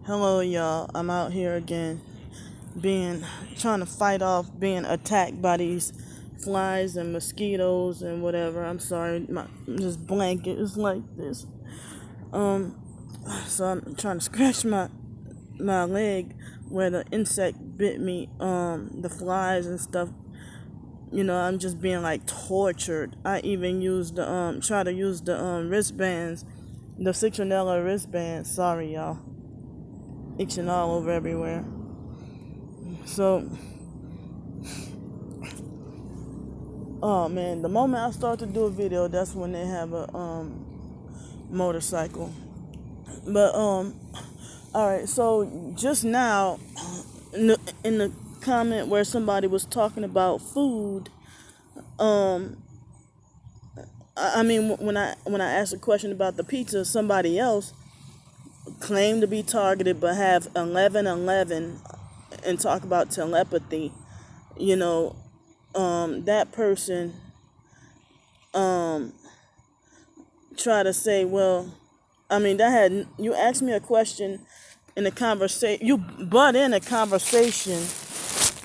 Hello, y'all. I'm out here again, being trying to fight off being attacked by these flies and mosquitoes and whatever. I'm sorry, my this blanket is like this. Um, so I'm trying to scratch my leg where the insect bit me. The flies and stuff. I'm just being like tortured. I even used the try to use the wristbands, the citronella wristbands. Sorry, y'all. Itching all over everywhere. So, oh man, the moment I start to do a video, that's when they have a motorcycle. But all right. So just now, in the comment where somebody was talking about food, um, I mean when I asked a question about the pizza, somebody else claimed to be targeted but have 1111 and talk about telepathy. You know, that person um try to say, well, I mean, that had you asked me a question in a conversation, you butt in a conversation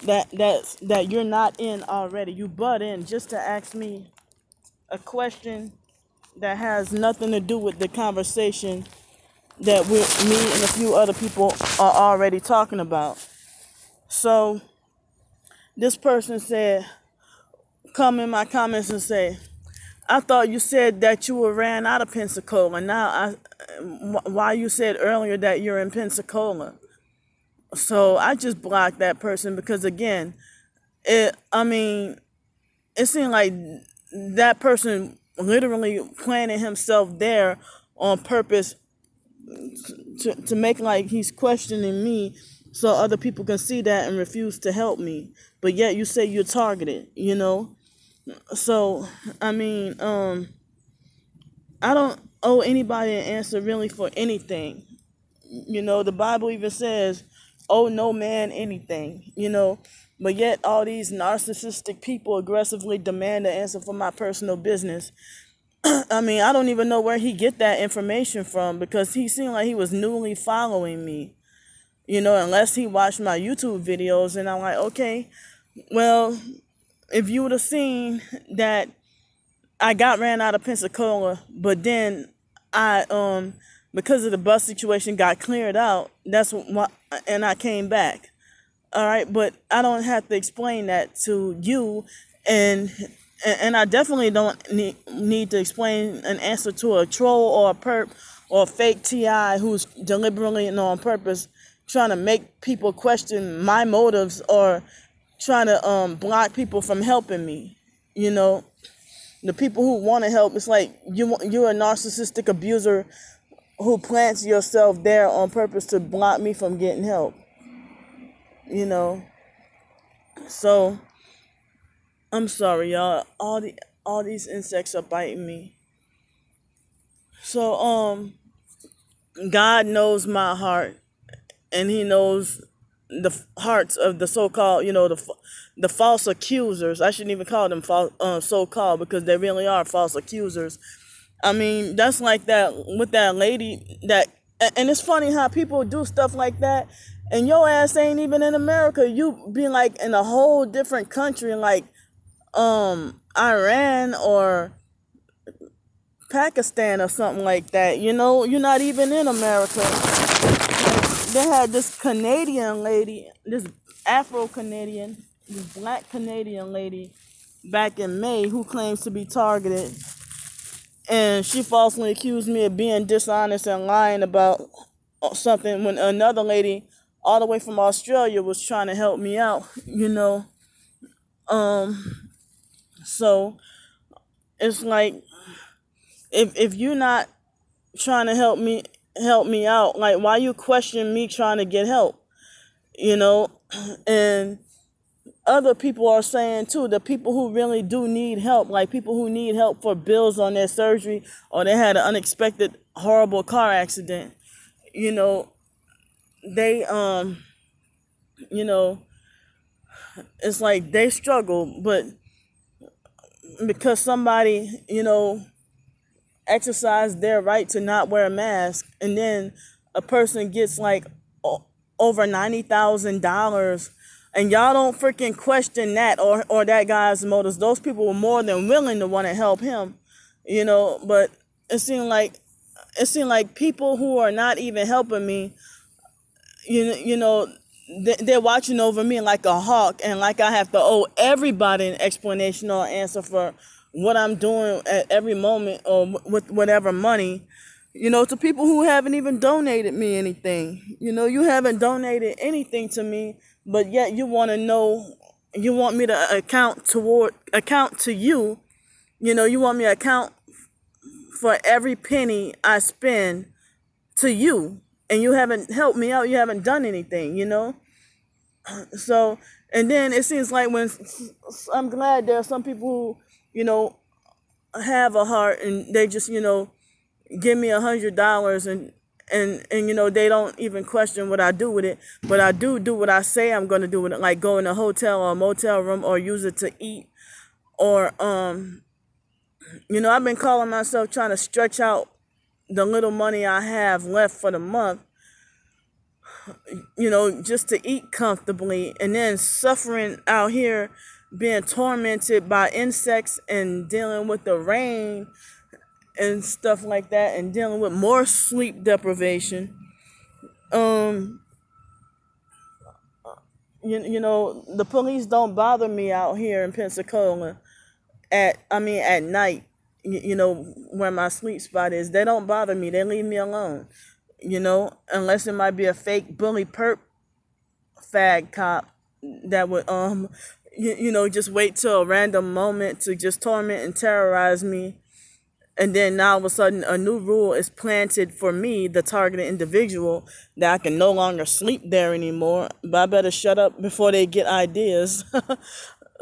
that you're not in already. You butt in just to ask me a question that has nothing to do with the conversation that me and a few other people are already talking about. So this person said, come in my comments and say, I thought you said that you were ran out of Pensacola. Why you said earlier that you're in Pensacola? So I just blocked that person because again, I mean, it seemed like that person literally planted himself there on purpose to make like he's questioning me so other people can see that and refuse to help me. But yet you say you're targeted. So I mean, I don't owe anybody an answer really for anything. The Bible even says, owe no man anything. But yet all these narcissistic people aggressively demand an answer for my personal business. I mean, I don't even know where he get that information from because he seemed like he was newly following me. Unless he watched my YouTube videos and I'm like, okay, well, if you would have seen that I got ran out of Pensacola, but then I because of the bus situation got cleared out. And I came back. All right, but I don't have to explain that to you, and I definitely don't need to explain an answer to a troll or a perp or a fake TI who's deliberately and on purpose trying to make people question my motives or trying to block people from helping me. You know, the people who want to help, it's like you're a narcissistic abuser who plants yourself there on purpose to block me from getting help. You know, so I'm sorry, y'all. All these insects are biting me. So God knows my heart, and He knows the hearts of the so-called, the false accusers. I shouldn't even call them so-called because they really are false accusers. I mean, that's like that with that lady and it's funny how people do stuff like that, and your ass ain't even in America. You be like in a whole different country, like Iran or Pakistan or something like that. You're not even in America. They had this Canadian lady, this Afro-Canadian, this black Canadian lady back in May who claims to be targeted. And she falsely accused me of being dishonest and lying about something when another lady all the way from Australia was trying to help me out. So it's like if you're not trying to help me out, like why you question me trying to get help? And other people are saying too, the people who really do need help, like people who need help for bills on their surgery or they had an unexpected horrible car accident, they it's like they struggle, but because somebody exercised their right to not wear a mask, and then a person gets like over $90,000, and y'all don't freaking question that or that guy's motives. Those people were more than willing to want to help him, but it seemed like people who are not even helping me, they're watching over me like a hawk, and like I have to owe everybody an explanation or answer for what I'm doing at every moment or with whatever money, to people who haven't even donated me anything. You haven't donated anything to me, but yet you want me to account to you. You want me to account for every penny I spend to you, and you haven't helped me out. You haven't done anything, So, and then it seems like I'm glad there are some people who, have a heart, and they just, give me $100, and they don't even question what I do with it. But I do what I say I'm going to do with it, like go in a hotel or a motel room or use it to eat, or I've been calling myself trying to stretch out the little money I have left for the month, just to eat comfortably, and then suffering out here being tormented by insects and dealing with the rain and stuff like that, and dealing with more sleep deprivation. The police don't bother me out here in Pensacola at night, where my sleep spot is. They don't bother me. They leave me alone, unless it might be a fake bully perp fag cop that would, just wait till a random moment to just torment and terrorize me. And then now all of a sudden a new rule is planted for me, the targeted individual, that I can no longer sleep there anymore. But I better shut up before they get ideas.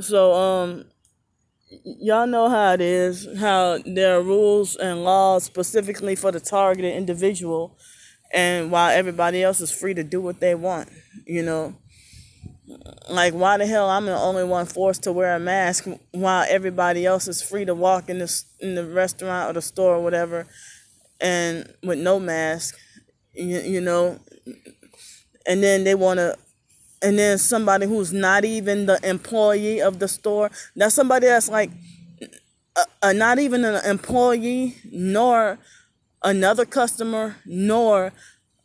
So, y'all know how it is, how there are rules and laws specifically for the targeted individual, and while everybody else is free to do what they want, Like, why the hell I'm the only one forced to wear a mask while everybody else is free to walk in the restaurant or the store or whatever, and with no mask, you know? And then and then somebody who's not even the employee of the store, that's somebody that's like not even an employee, nor another customer, nor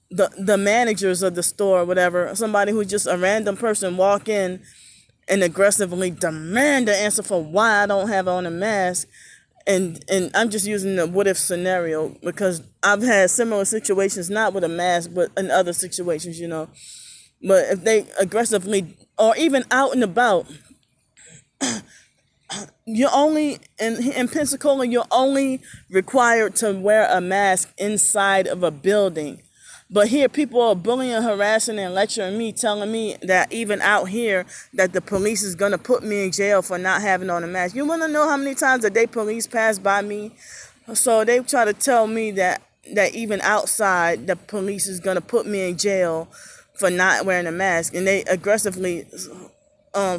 the managers of the store or whatever. Somebody who's just a random person walk in and aggressively demand an answer for why I don't have on a mask. And I'm just using the what if scenario because I've had similar situations, not with a mask, but in other situations, But if they aggressively, or even out and about, you're only, in Pensacola, you're only required to wear a mask inside of a building. But here, people are bullying, harassing, and lecturing me, telling me that even out here, that the police is going to put me in jail for not having on a mask. You want to know how many times a day police pass by me? So they try to tell me that even outside, the police is going to put me in jail for not wearing a mask. And they aggressively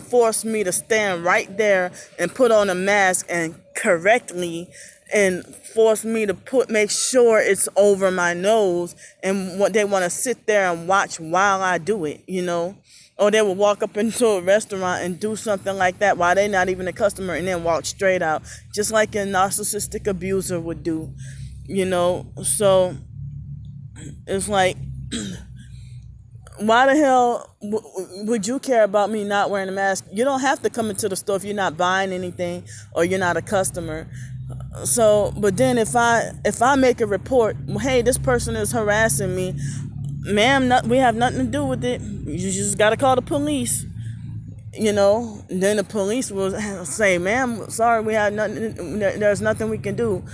force me to stand right there and put on a mask and correctly, and force me to make sure it's over my nose, and what they want to sit there and watch while I do it, Or they will walk up into a restaurant and do something like that while they're not even a customer, and then walk straight out, just like a narcissistic abuser would do, So it's like, why the hell would you care about me not wearing a mask? You don't have to come into the store if you're not buying anything or you're not a customer. So, but then if I make a report, hey, this person is harassing me, ma'am, we have nothing to do with it. You just got to call the police, Then the police will say, ma'am, sorry, we have nothing. There's nothing we can do.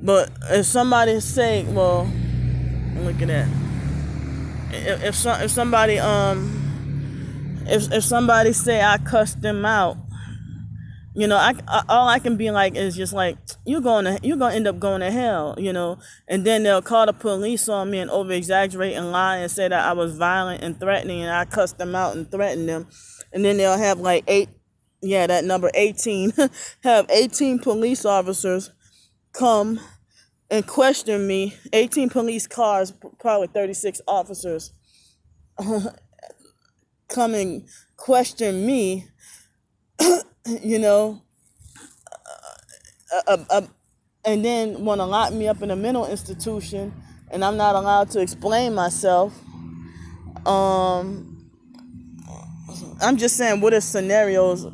But if somebody say, well, look at that. If somebody if somebody say I cussed them out, all I can be like is just like, you're gonna end up going to hell, and then they'll call the police on me and over exaggerate and lie and say that I was violent and threatening and I cussed them out and threatened them, and then they'll have like 18 have 18 police officers come and question me, 18 police cars, probably 36 officers, come and question me, you know, uh, uh, and then want to lock me up in a mental institution, and I'm not allowed to explain myself. Um, I'm just saying, what are scenarios?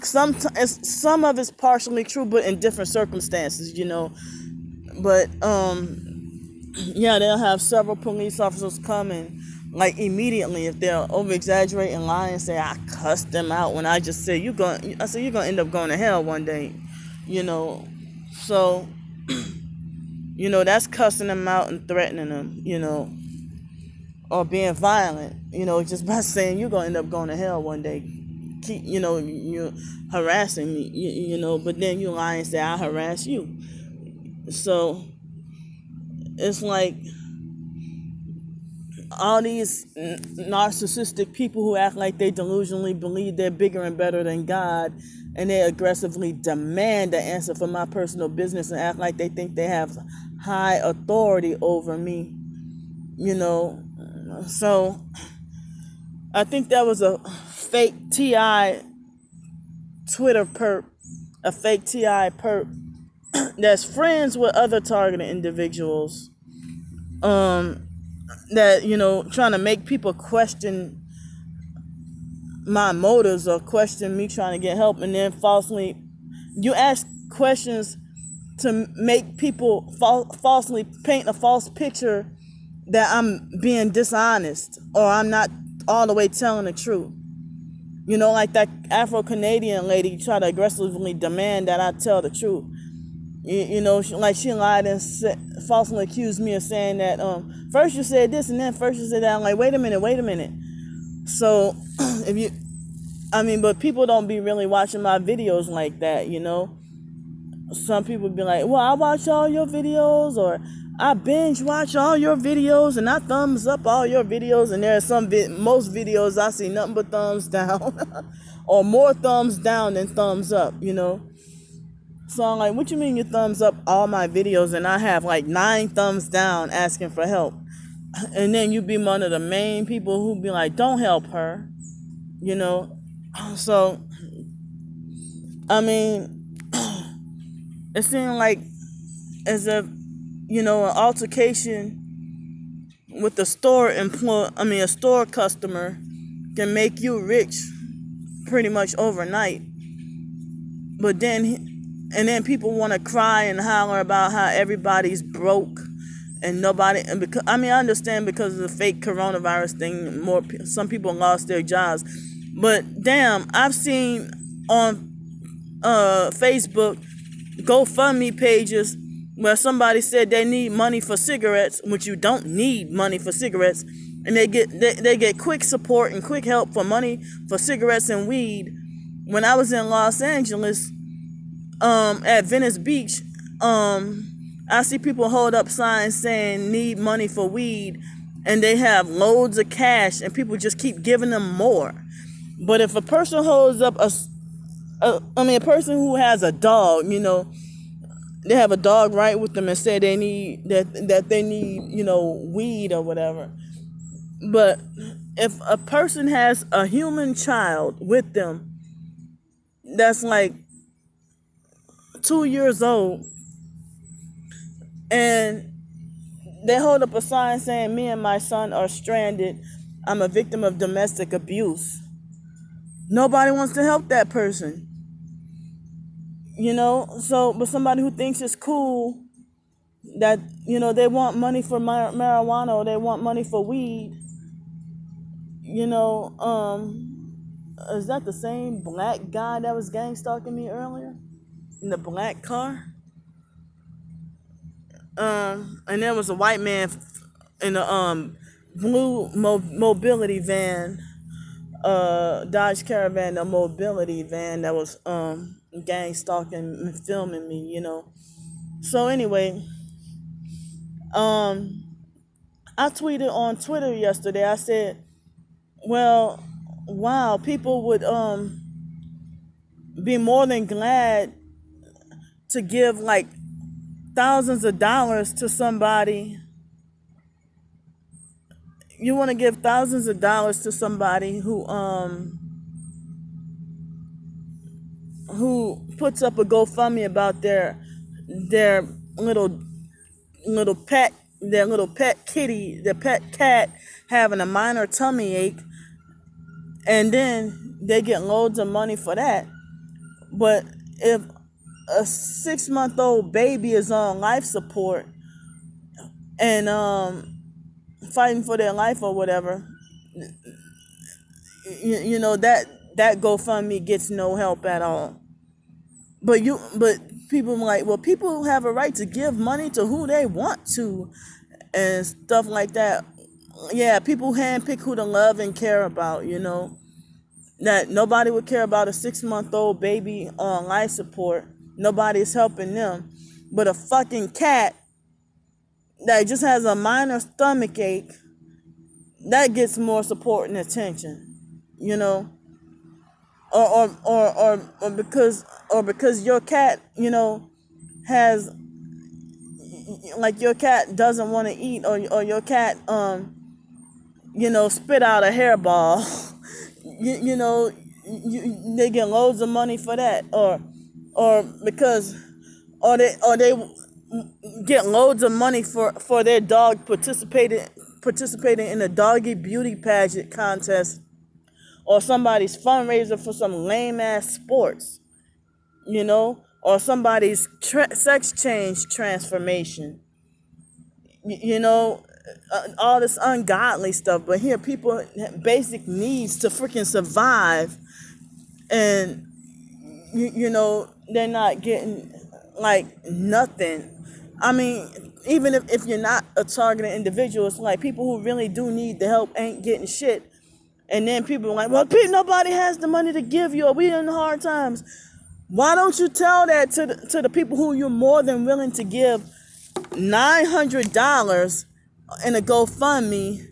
Some of it's partially true, but in different circumstances, you know. But yeah, they'll have several police officers come and like immediately if they'll over exaggerate and lie and say I cussed them out when I just said I said you're gonna end up going to hell one day, you know. So that's cussing them out and threatening them, or being violent, just by saying you're gonna end up going to hell one day. Keep, you're harassing me, but then you lie and say I harass you. So it's like all these narcissistic people who act like they delusionally believe they're bigger and better than God, and they aggressively demand the answer for my personal business and act like they think they have high authority over me, So I think that was a fake TI Twitter perp, a fake TI perp that's friends with other targeted individuals. That trying to make people question my motives or question me trying to get help, and then falsely you ask questions to make people falsely paint a false picture that I'm being dishonest or I'm not all the way telling the truth. Like that Afro-Canadian lady tried to aggressively demand that I tell the truth. She lied and falsely accused me of saying that first you said this and then first you said that. I'm like, wait a minute. So but people don't be really watching my videos like that. Some people be like, well, I watch all your videos, or I binge watch all your videos, and I thumbs up all your videos, and there are most videos I see nothing but thumbs down or more thumbs down than thumbs up. So I'm like, what you mean you thumbs up all my videos and I have like 9 thumbs down asking for help? And then you be one of the main people who be like, don't help her, So, it seemed like as if, an altercation with a store customer can make you rich pretty much overnight. But then people want to cry and holler about how everybody's broke and nobody. And because I understand because of the fake coronavirus thing, some people lost their jobs. But damn, I've seen on Facebook GoFundMe pages where somebody said they need money for cigarettes, which you don't need money for cigarettes, and they get quick support and quick help for money for cigarettes and weed. When I was in Los Angeles, at Venice Beach, I see people hold up signs saying need money for weed, and they have loads of cash, and people just keep giving them more. But if a person holds up a person who has a dog, they have a dog right with them and say they need that they need, weed or whatever. But if a person has a human child with them that's like 2 years old, and they hold up a sign saying me and my son are stranded, I'm a victim of domestic abuse, nobody wants to help that person. So, but somebody who thinks it's cool that, they want money for marijuana or they want money for weed, is that the same black guy that was gang stalking me earlier in the black car? And there was a white man in a blue mobility van, Dodge Caravan, a mobility van that was gang stalking and filming me, So anyway, I tweeted on Twitter yesterday. I said, well, wow, people would be more than glad to give like thousands of dollars to somebody, you want to give thousands of dollars to somebody who puts up a GoFundMe about their little little pet their little pet kitty, their pet cat having a minor tummy ache, and then they get loads of money for that. But if a 6-month-old baby is on life support and fighting for their life or whatever, you know that GoFundMe gets no help at all. But people are like, well, people have a right to give money to who they want to, and stuff like that. Yeah, people handpick who to love and care about. That nobody would care about a 6-month-old baby on life support. Nobody's helping them, but a fucking cat that just has a minor stomach ache, that gets more support and attention. You know. Or because your cat, has, like, your cat doesn't want to eat, or your cat spit out a hairball. They get loads of money for that, or because or they get loads of money for their dog participating in a doggy beauty pageant contest, or somebody's fundraiser for some lame ass sports, or somebody's sex change transformation, all this ungodly stuff. But here, people have basic needs to freaking survive, and they're not getting like nothing. I mean, even if you're not a targeted individual, it's like people who really do need the help ain't getting shit. And then people are like, well, nobody has the money to give you, or we in hard times. Why don't you tell that to the people who you're more than willing to give $900 in a GoFundMe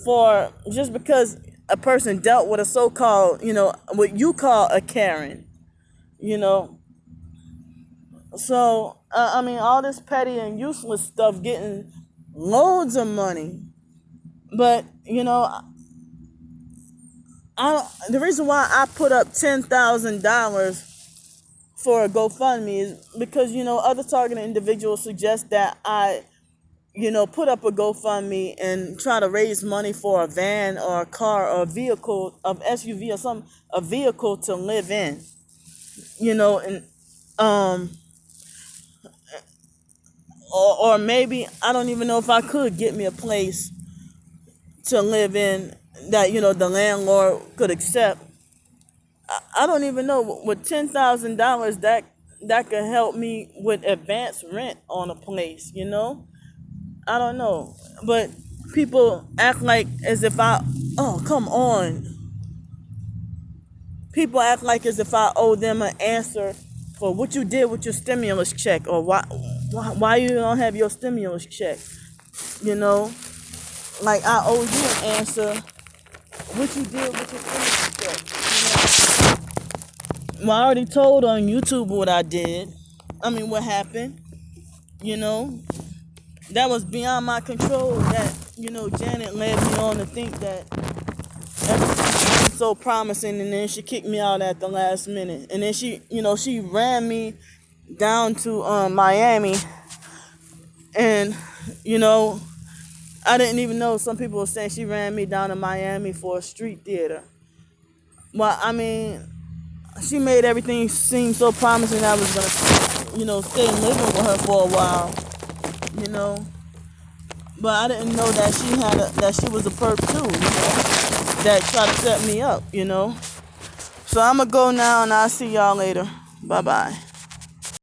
for, just because a person dealt with a so-called, what you call a Karen, So, I mean, all this petty and useless stuff getting loads of money. But, the reason why I put up $10,000 for a GoFundMe is because, other targeted individuals suggest that I, put up a GoFundMe and try to raise money for a van or a car or a vehicle, of SUV or a vehicle to live in, and, or maybe, I don't even know if I could get me a place to live in that, the landlord could accept. I don't even know, with $10,000 that could help me with advanced rent on a place, I don't know. But people act like as if come on. People act like as if I owe them an answer for what you did with your stimulus check, or why you don't have your stimulus check, Like I owe you an answer what you did with your stimulus check, Well, I already told on YouTube what I did. I mean, what happened, That was beyond my control. That, Janet led me on to think that everything was so promising, and then she kicked me out at the last minute. And then she ran me down to Miami, and, I didn't even know. Some people were saying she ran me down to Miami for a street theater. Well, I mean, she made everything seem so promising. I was gonna, stay living with her for a while, But I didn't know that that she was a perp too, that tried to set me up, So I'm gonna go now, and I'll see y'all later. Bye bye.